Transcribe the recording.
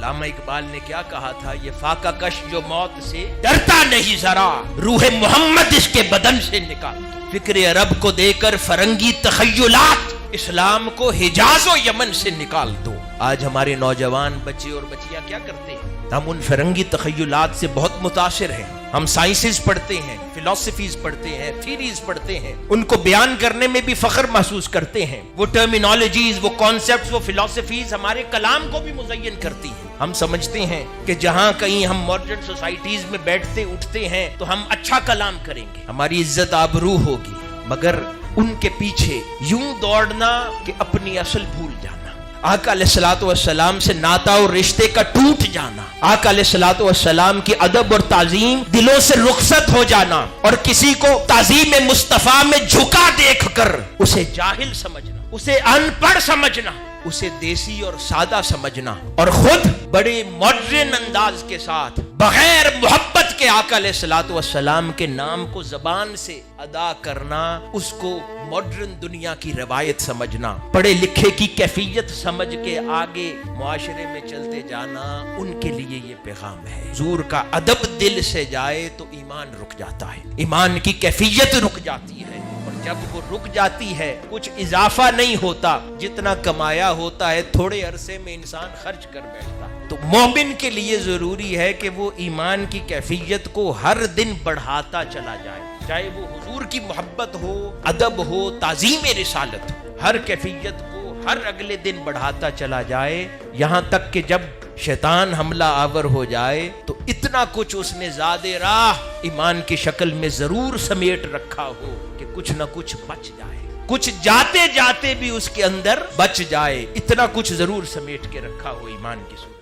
علامہ اقبال نے کیا کہا تھا؟ یہ فاقہ کش جو موت سے ڈرتا نہیں ذرا، روح محمد اس کے بدن سے نکال دو۔ فکر عرب کو دے کر فرنگی تخیلات، اسلام کو حجاز و یمن سے نکال دو۔ آج ہمارے نوجوان بچے اور بچیاں کیا کرتے ہیں؟ ہم ان فرنگی تخیلات سے بہت متاثر ہیں۔ ہم سائنسز پڑھتے ہیں، فلسفیز پڑھتے ہیں، تھیریز پڑھتے ہیں، ان کو بیان کرنے میں بھی فخر محسوس کرتے ہیں۔ وہ ٹرمینالوجیز، وہ کانسیپٹس، وہ فلسفیز ہمارے کلام کو بھی مزین کرتی ہیں۔ ہم سمجھتے ہیں کہ جہاں کہیں ہم ماڈرن سوسائٹیز میں بیٹھتے اٹھتے ہیں تو ہم اچھا کلام کریں گے، ہماری عزت آبرو ہوگی، مگر ان کے پیچھے یوں دوڑنا کہ اپنی اصل بھول جانا، آقا علیہ الصلوۃ والسلام سے ناتا اور رشتے کا ٹوٹ جانا، آقا علیہ الصلوۃ والسلام کی ادب اور تعظیم دلوں سے رخصت ہو جانا، اور کسی کو تعظیم مصطفیٰ میں جھکا دیکھ کر اسے جاہل سمجھنا، اسے ان پڑھ سمجھنا، اسے دیسی اور سادہ سمجھنا، اور خود بڑے ماڈرن انداز کے ساتھ بغیر محبت کے آقا علیہ الصلوۃ والسلام کے نام کو زبان سے ادا کرنا، اس کو ماڈرن دنیا کی روایت سمجھنا، پڑھے لکھے کی کیفیت سمجھ کے آگے معاشرے میں چلتے جانا، ان کے لیے یہ پیغام ہے۔ حضور کا ادب دل سے جائے تو ایمان رک جاتا ہے، ایمان کی کیفیت رک جاتی ہے، اور جب وہ رک جاتی ہے کچھ اضافہ نہیں ہوتا، جتنا کمایا ہوتا ہے تھوڑے عرصے میں انسان خرچ کر بیٹھتا ہے۔ تو مومن کے لیے ضروری ہے کہ وہ ایمان کی کیفیت کو ہر دن بڑھاتا چلا جائے، چاہے وہ حضور کی محبت ہو، ادب ہو، تعظیم رسالت ہو، ہر کیفیت کو ہر اگلے دن بڑھاتا چلا جائے، یہاں تک کہ جب شیطان حملہ آور ہو جائے تو اتنا کچھ اس نے زاد راہ ایمان کی شکل میں ضرور سمیٹ رکھا ہو کہ کچھ نہ کچھ بچ جائے، کچھ جاتے جاتے بھی اس کے اندر بچ جائے، اتنا کچھ ضرور سمیٹ کے رکھا ہو ایمان کی صورت۔